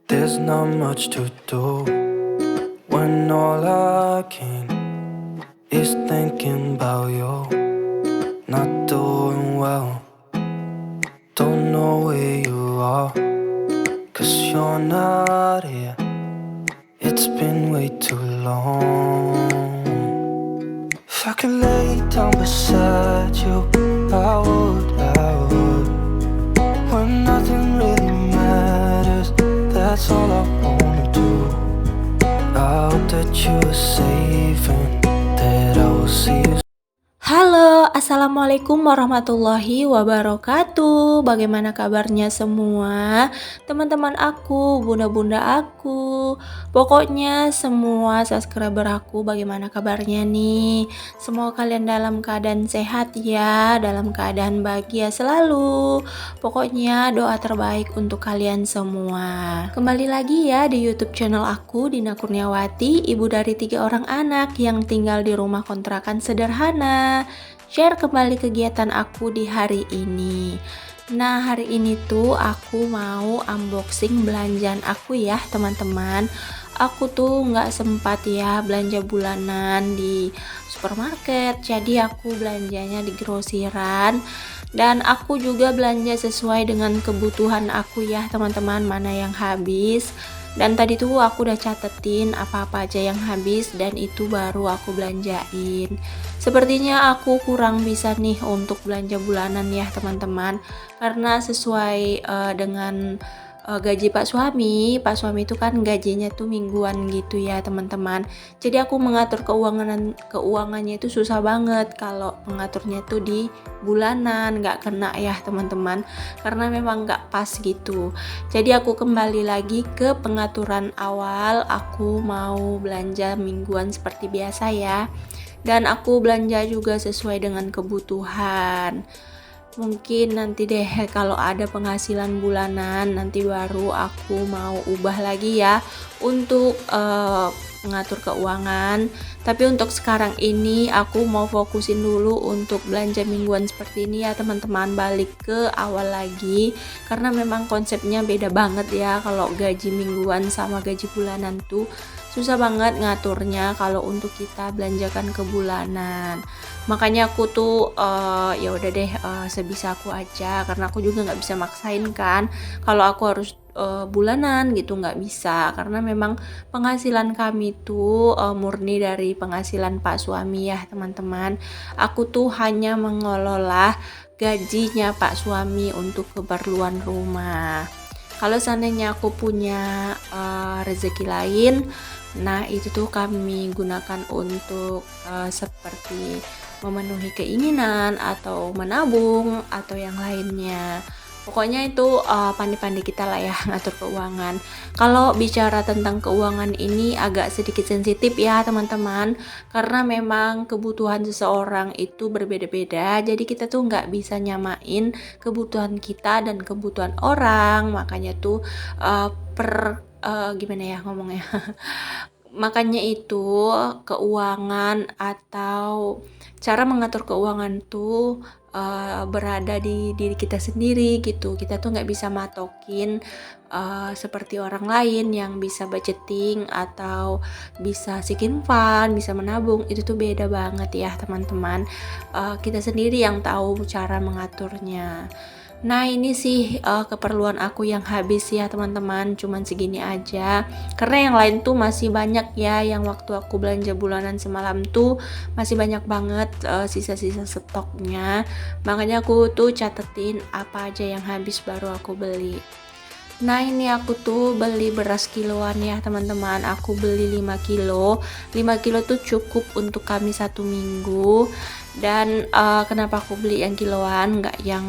There's not much to do when all I can is thinking about you. Not doing well, don't know where you are, 'cause you're not here. It's been way too long. If I could lay down beside you, I would. When nothing really matters, that's all I wanna do. I hope that you are safe and that I will see you. Halo, assalamualaikum warahmatullahi wabarakatuh. Bagaimana kabarnya semua, teman-teman aku, bunda-bunda aku, pokoknya semua subscriber aku. Bagaimana kabarnya nih? Semoga kalian dalam keadaan sehat ya, dalam keadaan bahagia selalu. Pokoknya doa terbaik untuk kalian semua. Kembali lagi ya di YouTube channel aku, Dina Kurniawati, ibu dari 3 orang anak yang tinggal di rumah kontrakan sederhana. Share kembali kegiatan aku di hari ini. Nah, hari ini tuh aku mau unboxing belanjaan aku ya teman-teman. Aku tuh nggak sempat ya belanja bulanan di supermarket, jadi aku belanjanya di grosiran. Dan aku juga belanja sesuai dengan kebutuhan aku ya teman-teman, mana yang habis. Dan tadi tuh aku udah catetin apa-apa aja yang habis dan itu baru aku belanjain. Sepertinya aku kurang bisa nih untuk belanja bulanan ya teman-teman, karena sesuai dengan gaji Pak Suami itu kan gajinya tuh mingguan gitu ya teman-teman. Jadi aku mengatur keuangannya itu susah banget kalau mengaturnya tuh di bulanan, nggak kena ya teman-teman, karena memang nggak pas gitu. Jadi aku kembali lagi ke pengaturan awal, aku mau belanja mingguan seperti biasa ya. Dan aku belanja juga sesuai dengan kebutuhan. Mungkin nanti deh kalau ada penghasilan bulanan, nanti baru aku mau ubah lagi ya untuk mengatur keuangan. Tapi untuk sekarang ini aku mau fokusin dulu untuk belanja mingguan seperti ini ya teman-teman, balik ke awal lagi, karena memang konsepnya beda banget ya. Kalau gaji mingguan sama gaji bulanan tuh susah banget ngaturnya kalau untuk kita belanjakan ke bulanan. Makanya aku tuh ya udah deh, sebisa aku aja, karena aku juga nggak bisa maksain kan kalau aku harus bulanan gitu, nggak bisa, karena memang penghasilan kami tuh murni dari penghasilan Pak Suami ya teman-teman. Aku tuh hanya mengelola gajinya Pak Suami untuk keperluan rumah. Kalau seandainya aku punya rezeki lain, nah itu tuh kami gunakan untuk seperti memenuhi keinginan atau menabung atau yang lainnya. Pokoknya itu pandai-pandai kita lah ya ngatur keuangan. Kalau bicara tentang keuangan ini agak sedikit sensitif ya teman-teman, karena memang kebutuhan seseorang itu berbeda-beda. Jadi kita tuh nggak bisa nyamain kebutuhan kita dan kebutuhan orang. Makanya tuh gimana ya ngomongnya. Makanya itu keuangan atau cara mengatur keuangan tuh berada di diri kita sendiri gitu. Kita tuh nggak bisa matokin seperti orang lain yang bisa budgeting atau bisa sinking fund, bisa menabung. Itu tuh beda banget ya teman-teman. Kita sendiri yang tahu cara mengaturnya. Nah ini sih keperluan aku yang habis ya teman-teman, cuman segini aja, karena yang lain tuh masih banyak ya, yang waktu aku belanja bulanan semalam tuh masih banyak banget sisa-sisa stoknya. Makanya aku tuh catetin apa aja yang habis baru aku beli. Nah ini aku tuh beli beras kiloan ya teman-teman, aku beli 5 kilo 5 kilo tuh cukup untuk kami 1 minggu. Dan kenapa aku beli yang kiloan nggak yang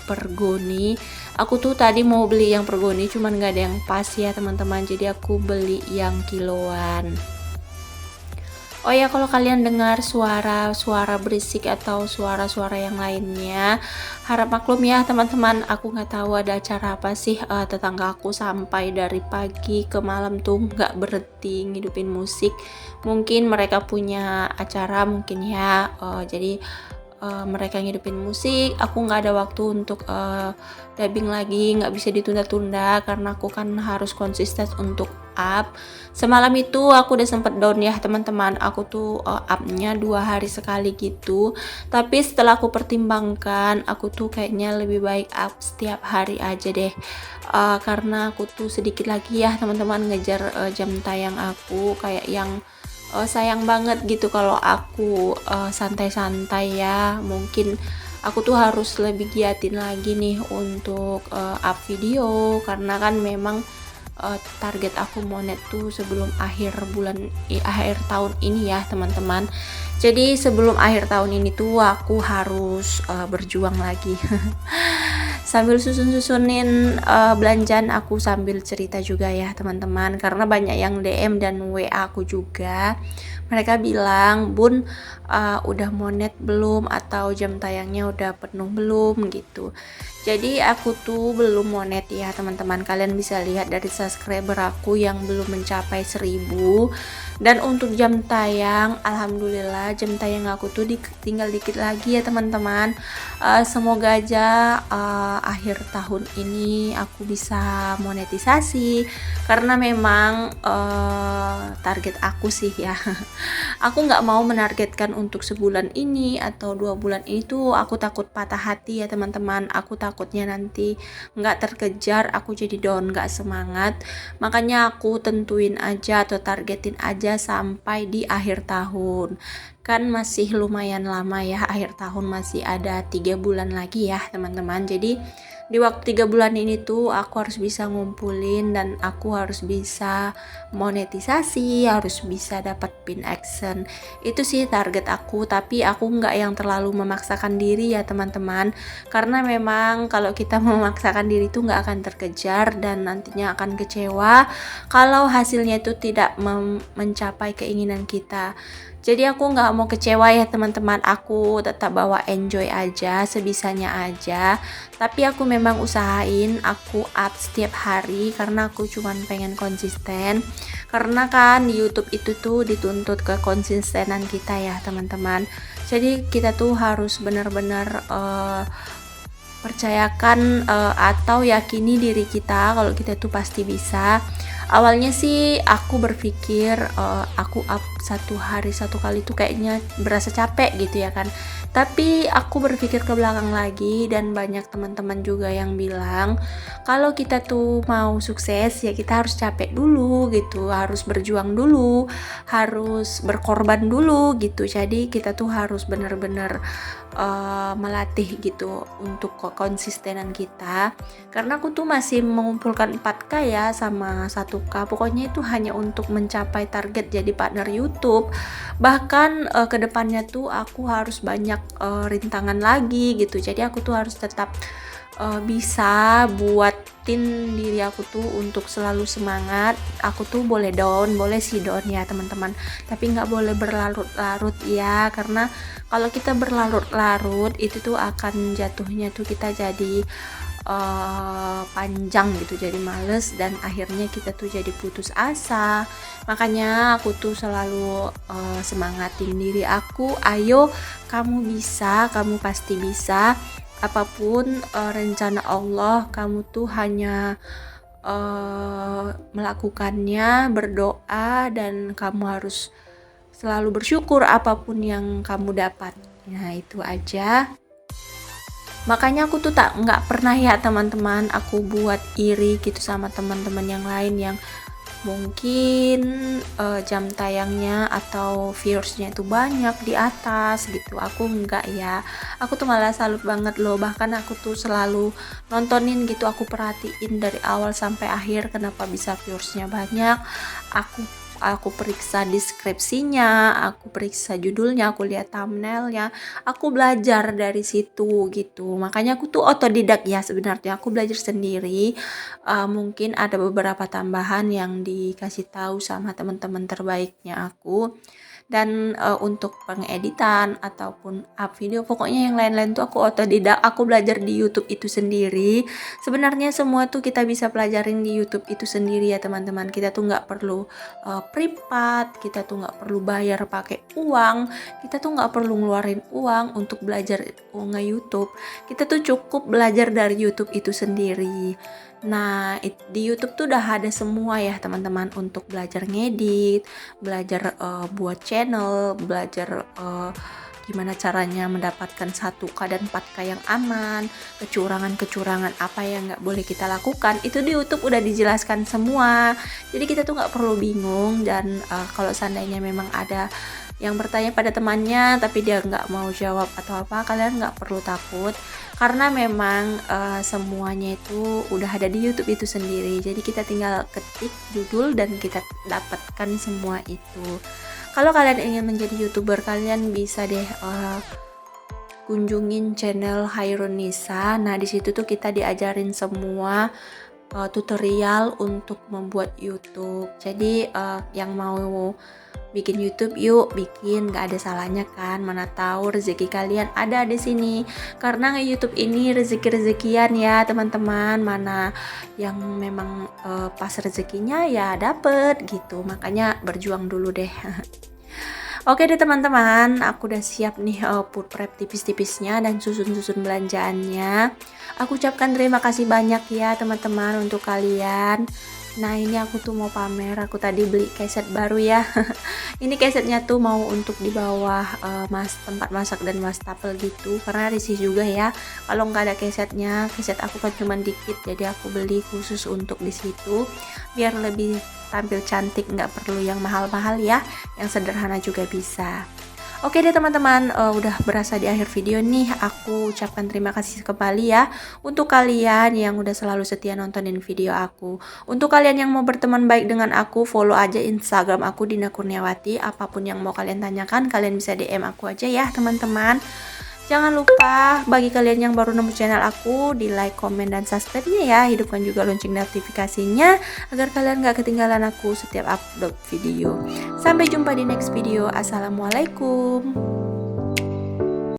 per goni. Aku tuh tadi mau beli yang per goni cuman nggak ada yang pas ya teman-teman, jadi aku beli yang kiloan. Oh ya, kalau kalian dengar suara-suara berisik atau suara-suara yang lainnya, harap maklum ya teman-teman. Aku nggak tahu ada acara apa sih, tetangga aku sampai dari pagi ke malam tuh nggak berhenti ngidupin musik. Mungkin mereka punya acara mungkin ya, jadi mereka ngidupin musik, aku nggak ada waktu untuk dubbing lagi, nggak bisa ditunda-tunda karena aku kan harus konsisten untuk up. Semalam itu aku udah sempet down ya teman-teman, aku tuh upnya 2 hari sekali gitu. Tapi setelah aku pertimbangkan, aku tuh kayaknya lebih baik up setiap hari aja deh. Karena aku tuh sedikit lagi ya teman-teman ngejar jam tayang aku, kayak yang sayang banget gitu kalau aku santai-santai ya. Mungkin aku tuh harus lebih giatin lagi nih untuk up video, karena kan memang target aku monet tuh sebelum akhir tahun ini ya teman-teman. Jadi sebelum akhir tahun ini tuh aku harus berjuang lagi. Sambil susunin belanjaan, aku sambil cerita juga ya teman-teman, karena banyak yang DM dan WA aku juga. Mereka bilang, "Bun, udah monet belum atau jam tayangnya udah penuh belum?" gitu. Jadi aku tuh belum monet ya teman-teman. Kalian bisa lihat dari subscriber aku yang belum mencapai 1000. Dan untuk jam tayang, alhamdulillah jam tayang aku tuh tinggal dikit lagi ya teman-teman. Semoga aja akhir tahun ini aku bisa monetisasi, karena memang target aku sih ya. Aku nggak mau menargetkan untuk sebulan ini atau 2 bulan ini tuh, aku takut patah hati ya teman-teman. Aku takutnya nanti nggak terkejar, aku jadi down, nggak semangat. Makanya aku tentuin aja atau targetin aja sampai di akhir tahun. Kan masih lumayan lama ya, akhir tahun masih ada 3 bulan lagi ya teman-teman. Jadi di waktu 3 bulan ini tuh aku harus bisa ngumpulin dan aku harus bisa monetisasi, harus bisa dapat pin action. Itu sih target aku, tapi aku nggak yang terlalu memaksakan diri ya teman-teman, karena memang kalau kita memaksakan diri tuh nggak akan terkejar dan nantinya akan kecewa kalau hasilnya itu tidak mencapai keinginan kita. Jadi aku nggak mau kecewa ya teman-teman, aku tetap bawa enjoy aja, sebisanya aja. Tapi aku memang usahain aku up setiap hari karena aku cuman pengen konsisten. Karena kan di YouTube itu tuh dituntut kekonsistenan kita ya teman-teman. Jadi kita tuh harus benar-benar percayakan atau yakini diri kita kalau kita tuh pasti bisa. Awalnya sih aku berpikir aku up 1 hari 1 kali tuh kayaknya berasa capek gitu ya kan. Tapi aku berpikir ke belakang lagi dan banyak teman-teman juga yang bilang kalau kita tuh mau sukses ya kita harus capek dulu gitu, harus berjuang dulu, harus berkorban dulu gitu. Jadi kita tuh harus benar-benar melatih gitu untuk konsistenan kita, karena aku tuh masih mengumpulkan 4K ya sama 1K, pokoknya itu hanya untuk mencapai target jadi partner YouTube. Bahkan kedepannya tuh aku harus banyak rintangan lagi gitu, jadi aku tuh harus tetap bisa buatin diri aku tuh untuk selalu semangat. Aku tuh boleh down, boleh sih down ya teman-teman, tapi nggak boleh berlarut-larut ya, karena kalau kita berlarut-larut itu tuh akan jatuhnya tuh kita jadi panjang gitu, jadi males dan akhirnya kita tuh jadi putus asa. Makanya aku tuh selalu semangatin diri aku, ayo kamu bisa, kamu pasti bisa. Apapun rencana Allah, kamu tuh hanya melakukannya, berdoa, dan kamu harus selalu bersyukur apapun yang kamu dapat. Nah itu aja. Makanya aku tuh nggak pernah ya teman-teman aku buat iri gitu sama teman-teman yang lain yang mungkin jam tayangnya atau viewersnya itu banyak di atas gitu. Aku enggak ya, aku tuh malah salut banget loh, bahkan aku tuh selalu nontonin gitu, aku perhatiin dari awal sampai akhir kenapa bisa viewersnya banyak. Aku periksa deskripsinya, aku periksa judulnya, aku lihat thumbnailnya, aku belajar dari situ gitu. Makanya aku tuh otodidak ya sebenarnya, aku belajar sendiri. Mungkin ada beberapa tambahan yang dikasih tahu sama teman-teman terbaiknya aku. Dan untuk pengeditan ataupun up video, pokoknya yang lain-lain tuh aku otodidak, aku belajar di YouTube itu sendiri. Sebenarnya semua tuh kita bisa pelajarin di YouTube itu sendiri ya teman-teman. Kita tuh nggak perlu privat, kita tuh nggak perlu bayar pakai uang, kita tuh nggak perlu ngeluarin uang untuk belajar nge-YouTube. Kita tuh cukup belajar dari YouTube itu sendiri. Nah, di YouTube tuh udah ada semua ya teman-teman, untuk belajar ngedit, belajar buat channel, belajar gimana caranya mendapatkan 1K dan 4K yang aman, kecurangan-kecurangan apa yang nggak boleh kita lakukan, itu di YouTube udah dijelaskan semua. Jadi kita tuh nggak perlu bingung, dan kalau seandainya memang ada yang bertanya pada temannya tapi dia nggak mau jawab atau apa, kalian nggak perlu takut, karena memang semuanya itu udah ada di YouTube itu sendiri. Jadi kita tinggal ketik judul dan kita dapatkan semua itu. Kalau kalian ingin menjadi YouTuber, kalian bisa deh kunjungin channel Hairunisa. Nah, di situ tuh kita diajarin semua tutorial untuk membuat YouTube. Jadi yang mau bikin YouTube, yuk bikin, nggak ada salahnya kan. Mana tahu rezeki kalian ada di sini. Karena nge-YouTube ini rezeki-rezekian ya teman-teman. Mana yang memang pas rezekinya ya dapet gitu. Makanya berjuang dulu deh. Oke deh teman-teman, aku udah siap nih food prep tipis-tipisnya dan susun-susun belanjaannya. Aku ucapkan terima kasih banyak ya teman-teman untuk kalian. Nah, ini aku tuh mau pamer, aku tadi beli keset baru ya. Ini kesetnya tuh mau untuk di bawah tempat masak dan wastafel gitu, karena risih juga ya kalau nggak ada kesetnya. Keset aku kan cuma dikit, jadi aku beli khusus untuk di situ biar lebih tampil cantik, nggak perlu yang mahal-mahal ya, yang sederhana juga bisa. Oke deh teman-teman, udah berasa di akhir video nih. Aku ucapkan terima kasih kembali ya untuk kalian yang udah selalu setia nontonin video aku. Untuk kalian yang mau berteman baik dengan aku, follow aja Instagram aku Dina Kurniawati. Apapun yang mau kalian tanyakan, kalian bisa DM aku aja ya teman-teman. Jangan lupa bagi kalian yang baru nemu channel aku, di like, komen, dan subscribe-nya ya. Hidupkan juga lonceng notifikasinya agar kalian gak ketinggalan aku setiap upload video. Sampai jumpa di next video. Assalamualaikum.